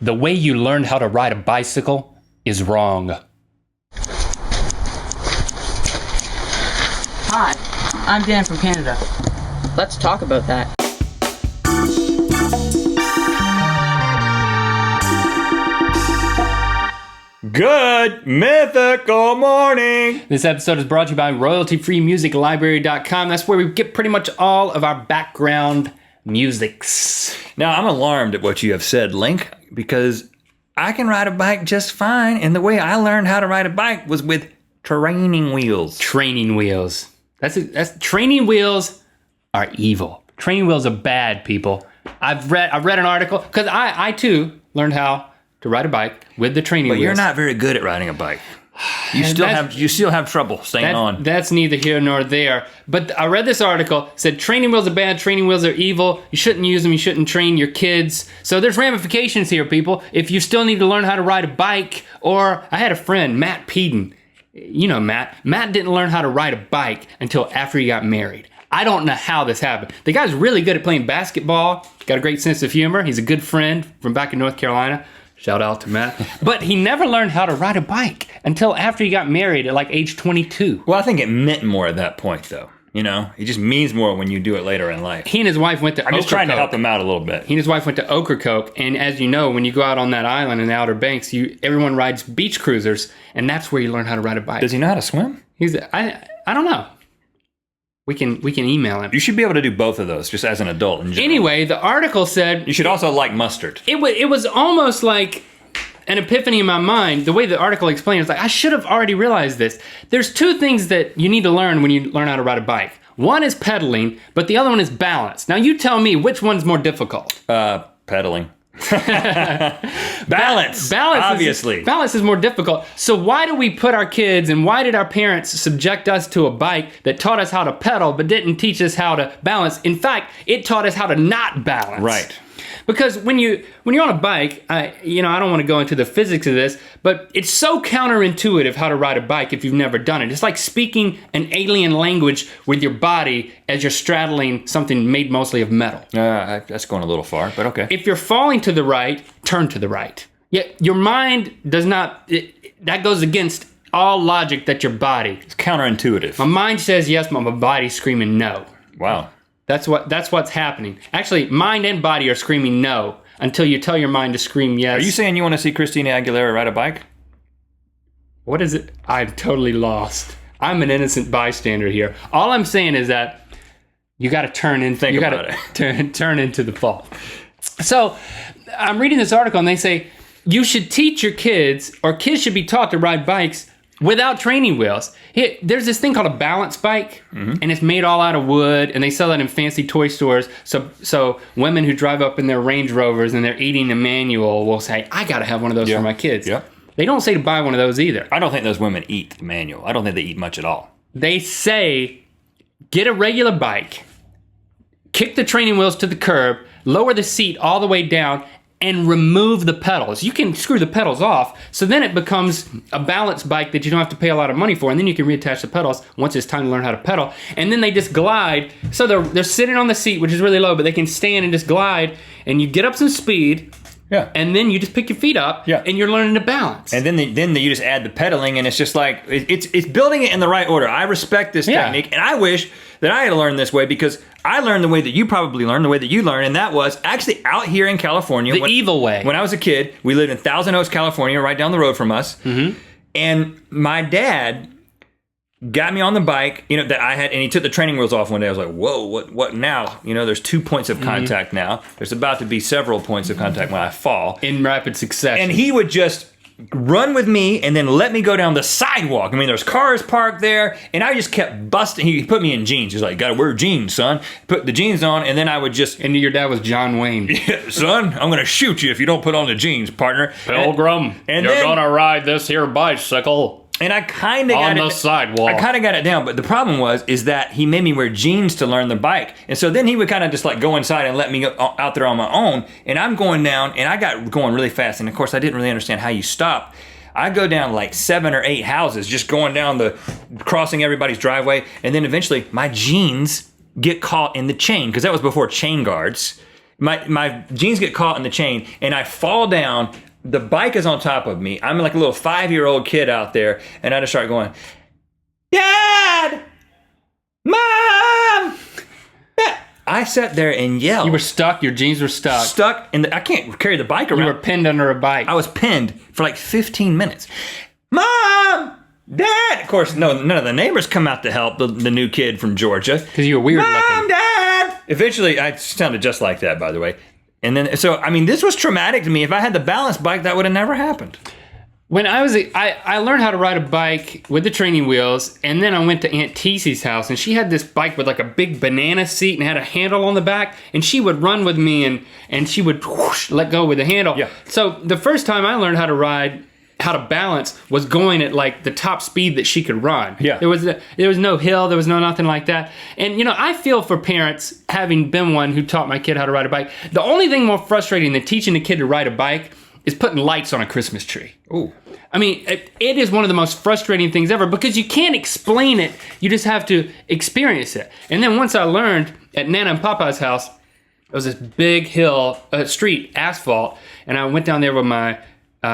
The way you learned how to ride a bicycle is wrong. Hi, I'm Dan from Canada. Let's talk about that. Good mythical morning. This episode is brought to you by royaltyfreemusiclibrary.com. That's where we get pretty much all of our background musics. Now, I'm alarmed at what you have said, Link, because I can ride a bike just fine, and the way I learned how to ride a bike was with training wheels. Training wheels. That's training wheels are evil. Training wheels are bad, people. I've read an article because I too learned how to ride a bike with the training wheels. But you're not very good at riding a bike. You still have trouble staying on. That's neither here nor there. But I read this article, said training wheels are bad, training wheels are evil. You shouldn't use them, you shouldn't train your kids. So there's ramifications here, people. If you still need to learn how to ride a bike, or I had a friend, Matt Peden. You know Matt. Matt didn't learn how to ride a bike until after he got married. I don't know how this happened. The guy's really good at playing basketball, got a great sense of humor. He's a good friend from back in North Carolina. Shout out to Matt. But he never learned how to ride a bike until after he got married at like age 22. Well, I think it meant more at that point, though. You know, it just means more when you do it later in life. He and his wife went to I'm just trying to help him out a little bit. He and his wife went to Ocracoke, and as you know, when you go out on that island in the Outer Banks, everyone rides beach cruisers, and that's where you learn how to ride a bike. Does he know how to swim? I don't know. We can email him. You should be able to do both of those, just as an adult in general. Anyway, the article said... You should also like mustard. It was almost like an epiphany in my mind. The way the article explained it, it's like, I should have already realized this. There's two things that you need to learn when you learn how to ride a bike. One is pedaling, but the other one is balance. Now you tell me which one's more difficult. Pedaling. Balance, obviously. Balance is more difficult. So why do we put our kids, and why did our parents subject us to a bike that taught us how to pedal but didn't teach us how to balance? In fact, it taught us how to not balance. Right. Because when you're on a bike, I don't want to go into the physics of this, but it's so counterintuitive how to ride a bike if you've never done it. It's like speaking an alien language with your body as you're straddling something made mostly of metal. That's going a little far, but okay. If you're falling to the right, turn to the right. Yet your mind does not, that goes against all logic that your body. It's counterintuitive. My mind says yes, but my body's screaming no. Wow. That's what's happening. Actually, mind and body are screaming no until you tell your mind to scream yes. Are you saying you want to see Christina Aguilera ride a bike? What is it? I'm totally lost. I'm an innocent bystander here. All I'm saying is that you got to turn into turn into the fall. So I'm reading this article and they say you should teach your kids, or kids should be taught to ride bikes without training wheels. There's this thing called a balance bike, and it's made all out of wood, and they sell that in fancy toy stores. So women who drive up in their Range Rovers and they're eating a manual will say, I got to have one of those for my kids. Yeah. They don't say to buy one of those either. I don't think those women eat the manual. I don't think they eat much at all. They say, get a regular bike, kick the training wheels to the curb, lower the seat all the way down, and remove the pedals. You can screw the pedals off, so then it becomes a balance bike that you don't have to pay a lot of money for, and then you can reattach the pedals once it's time to learn how to pedal. And then they just glide, so they're sitting on the seat, which is really low, but they can stand and just glide, and you get up some speed, and then you just pick your feet up, and you're learning to balance. And then you just add the pedaling, and it's just like, it's building it in the right order. I respect this technique, and I wish that I had learned this way, because I learned the way that you probably learned, the way that you learned, and that was actually out here in California. The evil way. When I was a kid, we lived in Thousand Oaks, California, right down the road from us. Mm-hmm. And my dad got me on the bike, that I had, and he took the training wheels off one day. I was like, whoa, what now? There's 2 points of contact now. There's about to be several points of contact when I fall. In rapid succession. And he would just run with me and then let me go down the sidewalk. I mean, there's cars parked there, and I just kept busting. He put me in jeans. He's like, gotta wear jeans, son. Put the jeans on, and then I would just... And your dad was John Wayne. Yeah, son, I'm gonna shoot you if you don't put on the jeans, partner. Pilgrim, you're gonna ride this here bicycle. And I kind of got on the sidewalk. I kind of got it down, but the problem is that he made me wear jeans to learn the bike, and so then he would kind of just like go inside and let me go out there on my own. And I'm going down, and I got going really fast, and of course I didn't really understand how you stop. I go down like 7 or 8 houses, just going down crossing everybody's driveway, and then eventually my jeans get caught in the chain, because that was before chain guards. my jeans get caught in the chain, and I fall down. The bike is on top of me. I'm like a little 5-year-old kid out there, and I just start going, Dad! Mom! Dad! I sat there and yelled. You were stuck. Your jeans were stuck. Stuck, and I can't carry the bike around. You were pinned under a bike. I was pinned for like 15 minutes. Mom! Dad! Of course, none of the neighbors come out to help the new kid from Georgia. Because you were weird Mom, looking. Dad! Eventually, I sounded just like that, by the way. And then, so, I mean, this was traumatic to me. If I had the balance bike, that would have never happened. When I was, I learned how to ride a bike with the training wheels, and then I went to Aunt Tc's house, and she had this bike with like a big banana seat and had a handle on the back, and she would run with me, and she would whoosh, let go with the handle. Yeah. So the first time I learned how to balance was going at like the top speed that she could run. Yeah. There was no hill, there was no nothing like that. And you know, I feel for parents, having been one who taught my kid how to ride a bike. The only thing more frustrating than teaching a kid to ride a bike is putting lights on a Christmas tree. Ooh. I mean, it is one of the most frustrating things ever because you can't explain it. You just have to experience it. And then once I learned at Nana and Papa's house, there was this big hill, street, asphalt, and I went down there with my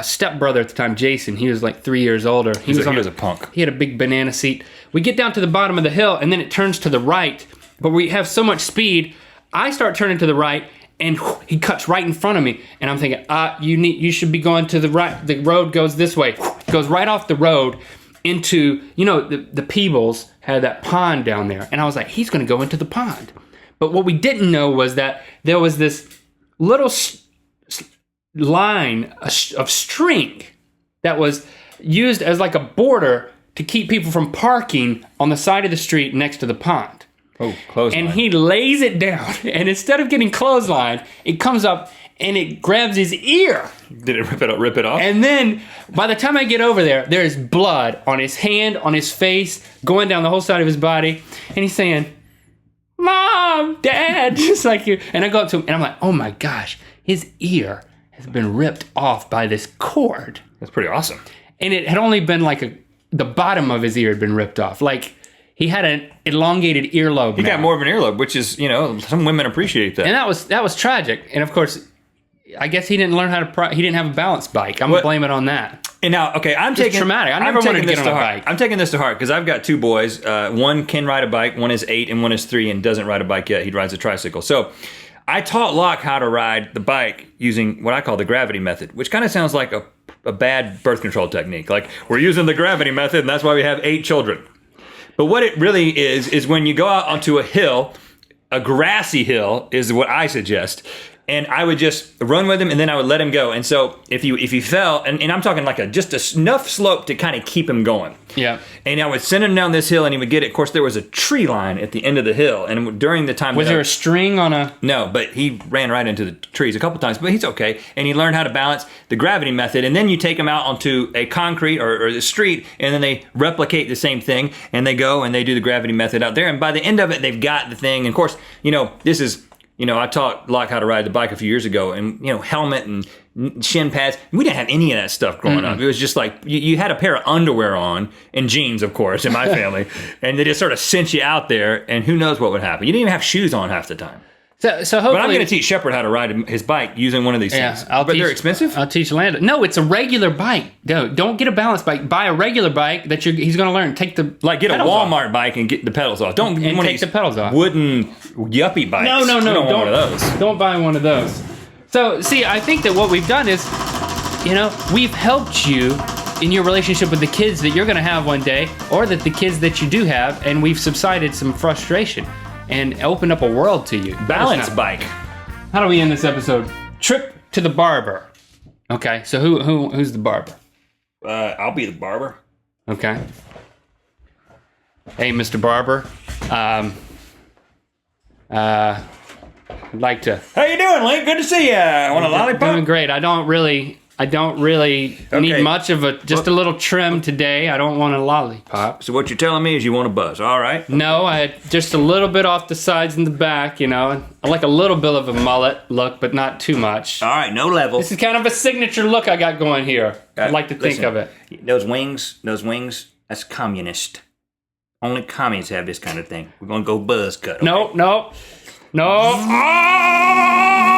stepbrother at the time, Jason. He was like 3 years older. He was a punk. He had a big banana seat. We get down to the bottom of the hill, and then it turns to the right, but we have so much speed, I start turning to the right, and he cuts right in front of me, and I'm thinking, you should be going to the right. The road goes this way. Goes right off the road into, you know, the Peebles had that pond down there, and I was like, he's going to go into the pond. But what we didn't know was that there was this little line of string that was used as like a border to keep people from parking on the side of the street next to the pond. Oh, clothesline. And he lays it down, and instead of getting clotheslined, it comes up and it grabs his ear. Did it rip it off? And then by the time I get over there, there's blood on his hand, on his face, going down the whole side of his body, and he's saying, Mom, Dad, just like you. And I go up to him, and I'm like, oh my gosh, his ear has been ripped off by this cord. That's pretty awesome. And it had only been like the bottom of his ear had been ripped off. Like he had an elongated earlobe. He got more of an earlobe, which is, you know, some women appreciate that. And that was tragic. And of course, I guess he didn't learn how to. He didn't have a balance bike. I'm gonna blame it on that. And now, okay, It's traumatic. I never wanted to get on a bike. I'm taking this to heart because I've got two boys. One can ride a bike. One is 8 and one is 3 and doesn't ride a bike yet. He rides a tricycle. So I taught Locke how to ride the bike using what I call the gravity method, which kind of sounds like a bad birth control technique. Like, we're using the gravity method, and that's why we have 8 children. But what it really is when you go out onto a hill, a grassy hill is what I suggest. And I would just run with him, and then I would let him go. And so if he fell, and I'm talking like just enough slope to kind of keep him going. Yeah. And I would send him down this hill, and he would get it. Of course, there was a tree line at the end of the hill. And during the time... Was there a string on a... No, but he ran right into the trees a couple times. But he's okay. And he learned how to balance the gravity method. And then you take him out onto a concrete or the street, and then they replicate the same thing. And they go and they do the gravity method out there. And by the end of it, they've got the thing. And of course, you know, this is... You know, I taught Locke how to ride the bike a few years ago, and, you know, helmet and shin pads. We didn't have any of that stuff growing up. It was just like, you had a pair of underwear on, and jeans, of course, in my family, and they just sort of sent you out there, and who knows what would happen. You didn't even have shoes on half the time. So hopefully... But I'm going to teach Shepard how to ride his bike using one of these things. But they're expensive? I'll teach Lando. No, it's a regular bike. Don't get a balance bike. Buy a regular bike that he's going to learn. Take the Like, get a Walmart Walmart bike and get the pedals off. Don't and one take of the these pedals off. wooden yuppie bikes. No. You don't want one of those. Don't buy one of those. So, see, I think that what we've done is, you know, we've helped you in your relationship with the kids that you're going to have one day, or that the kids that you do have, and we've subsided some frustration and opened up a world to you. Balance bike. How do we end this episode? Trip to the barber. Okay, so who's the barber? I'll be the barber. Okay. Hey, Mr. Barber. I'd like to... How you doing, Link? Good to see you. Want a lollipop? Doing great. I don't really need much of just a little trim today. I don't want a lollipop. So what you're telling me is you want a buzz, all right? No, just a little bit off the sides and the back, you know. I like a little bit of a mullet look, but not too much. All right, no level. This is kind of a signature look I got going here. I'd like to think of it. Those wings, that's communist. Only communists have this kind of thing. We're going to go buzz cut. Okay? No. Ah!